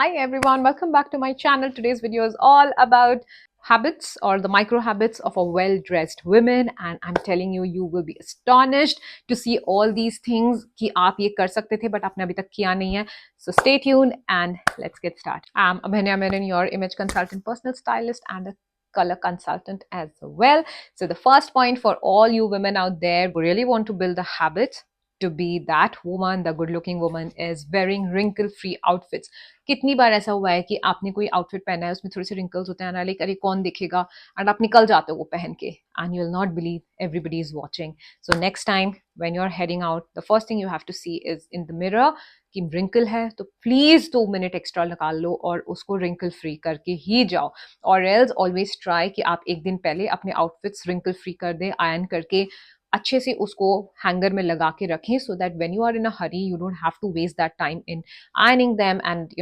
Hi everyone, welcome back to my channel. Today's video is all about habits or the micro habits of a well-dressed woman, and I'm telling you, you will be astonished to see all these things कि आप ये कर सकते थे but आपने अभी तक किया नहीं है. So stay tuned and let's get started. I'm Abhanya Menon, your image consultant, personal stylist and a color consultant as well. So the first point for all you women out there who really want to build a habit to be that woman, the good looking woman, is wearing wrinkle free outfits. कितनी बार ऐसा हुआ है कि आपने कोई outfit पहना है, उसमें थोड़े से रिंकल्स होते हैं, लाइक अरे कौन देखेगा, एंड आप निकल जाते हो वो पहन के, and you will not believe everybody is watching. So next time when you are heading out, the first thing you have to see is in the mirror कि रिंकल है तो प्लीज 2 मिनट एक्स्ट्रा निकाल लो और उसको wrinkle free करके ही जाओ. और else always try कि आप एक दिन पहले अपने आउटफिट्स रिंकल फ्री कर दें, आयरन करके अच्छे से उसको हैंगर में लगा के रखें, so that when you are in a hurry you don't have to waste that time in ironing them and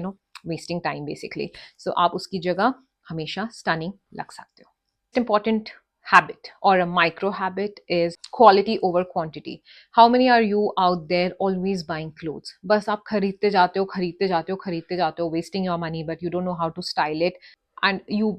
wasting time basically. So आप उसकी जगह हमेशा stunning लग सकते हो. Important habit or a micro habit is quality over quantity. How many are you out there always buying clothes? बस आप खरीदते जाते हो, खरीदते जाते हो, खरीदते जाते हो, wasting your money but you don't know how to style it and you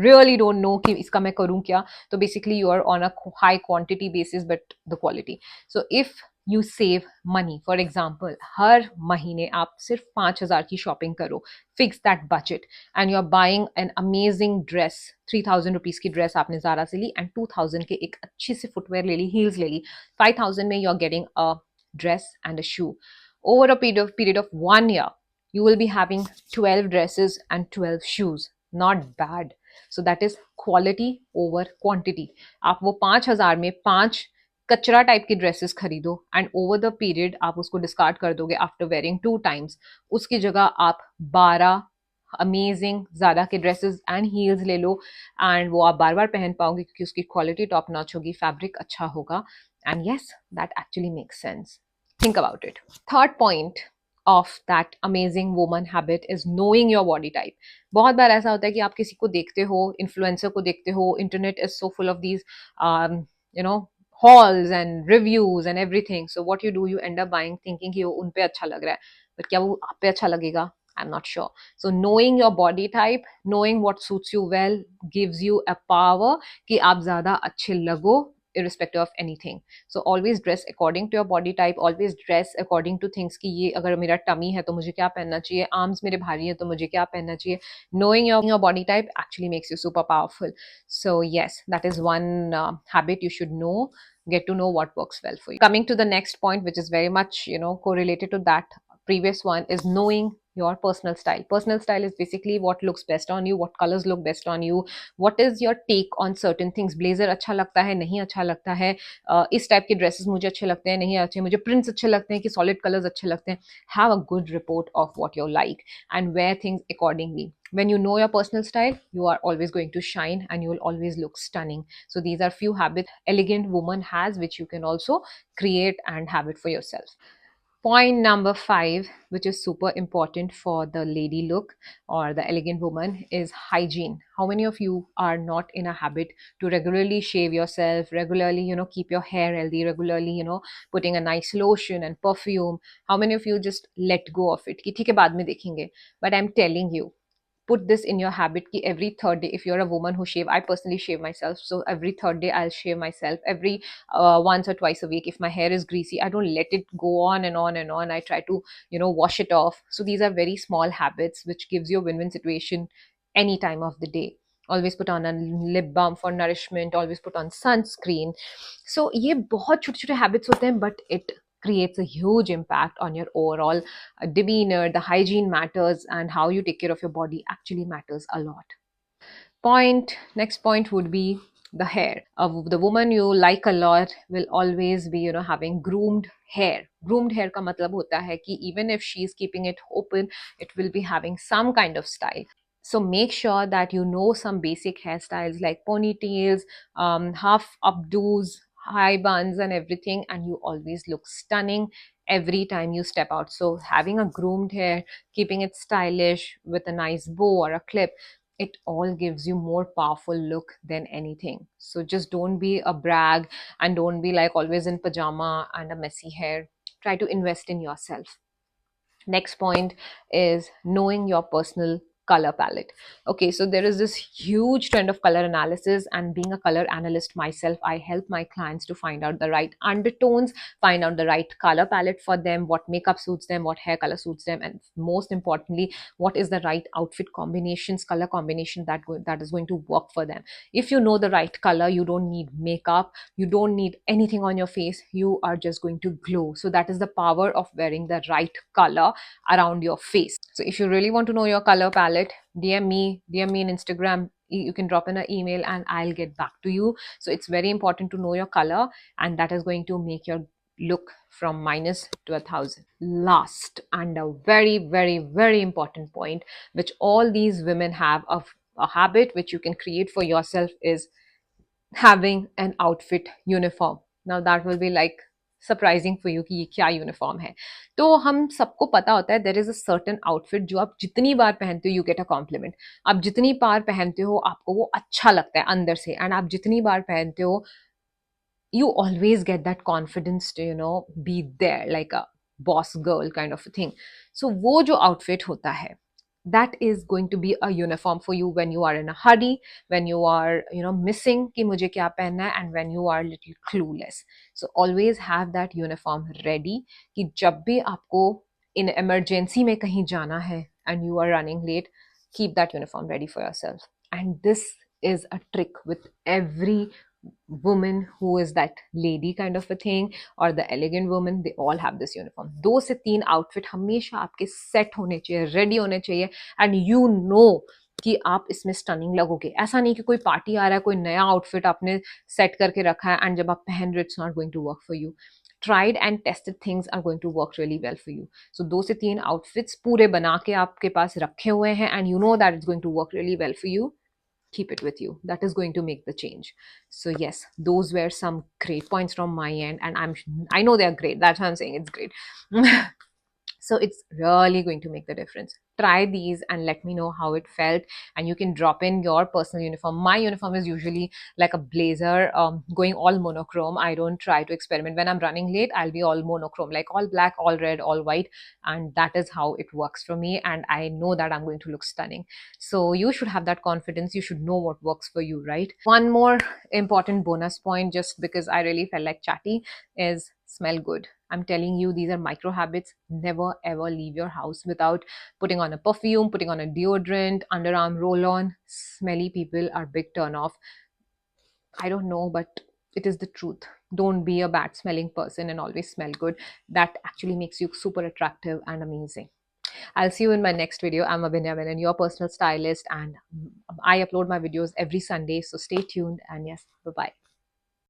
really don't know कि इसका मैं करूँ क्या. तो basically you are on a high quantity basis but the quality. So if you save money, for example, हर महीने आप सिर्फ 5,000 की शॉपिंग करो, fix that budget and you're buying an amazing dress, 3,000 rupees की ड्रेस आपने ज़ारा से ली and 2,000 के एक अच्छी सी फुटवेयर ले ली, हील्स ले ली, 5,000 में you're getting a dress and a shoe. Over a period of 1 year, you will be having 12 dresses and 12 shoes. Not bad. So that is quality over quantity. आप वो 5,000 में 5 कचरा टाइप की ड्रेसेस खरीदो and over the period आप उसको discard कर दोगे आफ्टर वेयरिंग 2 टाइम्स. उसकी जगह आप 12 अमेजिंग ज़ारा के ड्रेसेस एंड हील्स ले लो एंड वो आप बार बार पहन पाओगे क्योंकि उसकी क्वालिटी टॉप नॉच होगी, फैब्रिक अच्छा होगा, and yes that actually makes sense. Think about it. Third point of that amazing woman habit is knowing your body type. बहुत बार ऐसा होता है कि आप किसी को देखते हो, इन्फ्लुएंसर को देखते हो, internet is so full of these you know hauls and reviews and everything. So what you do, you end up buying thinking कि वो उन पे अच्छा लग रहा है, but क्या वो आप पे अच्छा लगेगा? I'm not sure. So knowing your body type, knowing what suits you well, gives you a power कि आप ज़्यादा अच्छे लगो irrespective of anything. So always dress according to your body type, always dress according to things कि ये अगर मेरा tummy है तो मुझे क्या पहनना चाहिए, arms मेरे भारी हैं तो मुझे क्या पहनना चाहिए. Knowing your body type actually makes you super powerful. So yes, that is one habit you should know. Get to know what works well for you. Coming to the next point, which is very much correlated to that previous one, is knowing your personal style. Personal style is basically what looks best on you, what colors look best on you, what is your take on certain things. Blazer अच्छा लगता है, नहीं अच्छा लगता है, इस type के dresses मुझे अच्छे लगते हैं, नहीं अच्छे, मुझे प्रिंट्स अच्छे लगते हैं कि सॉलिड कलर्स अच्छे लगते हैं. Have a good report of what you like and wear things accordingly. When you know your personal style, you are always going to shine and you will always look stunning. So these are few habits elegant woman has, which you can also create and have it for yourself. Point number 5, which is super important for the lady look or the elegant woman, is hygiene. How many of you are not in a habit to regularly shave yourself, regularly, keep your hair healthy, regularly, putting a nice lotion and perfume? How many of you just let go of it? कि ठीक है बाद में देखेंगे. But I'm telling you, put this in your habit ki every third day, if you're a woman who shave, I personally shave myself, so every third day I'll shave myself, every once or twice a week. If my hair is greasy, I don't let it go on and on and on. I try to wash it off. So these are very small habits which gives you a win-win situation any time of the day. Always put on a lip balm for nourishment, always put on sunscreen. So ये बहुत छोटे छोटे habits होते हैं, but it creates a huge impact on your overall demeanor. The hygiene matters and how you take care of your body actually matters a lot. Next point would be the hair. The woman you like a lot will always be having groomed hair. Groomed hair का मतलब होता है कि even if she is keeping it open, it will be having some kind of style. So make sure that you know some basic hairstyles like ponytails, half updos, high buns and everything, and you always look stunning every time you step out. So having a groomed hair, keeping it stylish with a nice bow or a clip, it all gives you more powerful look than anything. So just don't be a brag and don't be like always in pajama and a messy hair. Try to invest in yourself. Next point is knowing your personal color palette. Okay, so there is this huge trend of color analysis, and being a color analyst myself, I help my clients to find out the right undertones, find out the right color palette for them, what makeup suits them, what hair color suits them, and most importantly, what is the right outfit combinations, color combination that is going to work for them. If you know the right color, you don't need makeup, you don't need anything on your face, you are just going to glow. So that is the power of wearing the right color around your face. So if you really want to know your color palette, DM me in Instagram. You can drop in an email and I'll get back to you. So it's very important to know your color, and that is going to make your look from minus to 1,000. Last and a very, very, very important point, which all these women have of a habit which you can create for yourself, is having an outfit uniform. Now that will be like surprising for you कि ये क्या uniform है. तो हम सबको पता होता है there is a certain outfit जो आप जितनी बार पहनते हो यू गेट अ कॉम्प्लीमेंट. आप जितनी बार पहनते हो आपको वो अच्छा लगता है अंदर से, एंड आप जितनी बार पहनते हो you always get that confidence to be there like a boss girl kind of a thing. So wo jo outfit hota hai, that is going to be a uniform for you when you are in a hurry, when you are missing ki mujhe kya pehna hai, and when you are little clueless. So always have that uniform ready ki jab bhi aapko in emergency mein kahin jana hai and you are running late, keep that uniform ready for yourself. And this is a trick with every woman who is that lady kind of a thing, or the elegant woman. They all have this uniform. 2 से 3 outfit हमेशा आपके set होने चाहिए, ready होने चाहिए, and you no कि आप इसमें स्टनिंग लगोगे. ऐसा नहीं कि कोई पार्टी आ रहा है, कोई नया आउटफिट आपने सेट करके रखा है एंड जब आप पहन रहे, it's not going to work for you. Tried and tested things are going to work really well for you. So 2 से 3 आउटफिट्स पूरे बना के आपके पास रखे हुए हैं, and you know that it's going to work really well for you. Keep it with you. That is going to make the change. So yes, those were some great points from my end, and I know they're great. That's why I'm saying it's great. So it's really going to make the difference. Try these and let me know how it felt, and you can drop in your personal uniform. My uniform is usually like a blazer, going all monochrome. I don't try to experiment. When I'm running late, I'll be all monochrome, like all black, all red, all white, and that is how it works for me, and I know that I'm going to look stunning. So you should have that confidence. You should know what works for you, right? One more important bonus point, just because I really felt like chatty, is smell good. I'm telling you, these are micro habits. Never ever leave your house without putting on a perfume, putting on a deodorant, underarm roll on. Smelly people are big turn off. I don't know, but it is the truth. Don't be a bad smelling person and always smell good. That actually makes you super attractive and amazing. I'll see you in my next video. I'm Abhinya Menon, your personal stylist, and I upload my videos every Sunday. So stay tuned, and yes, bye bye.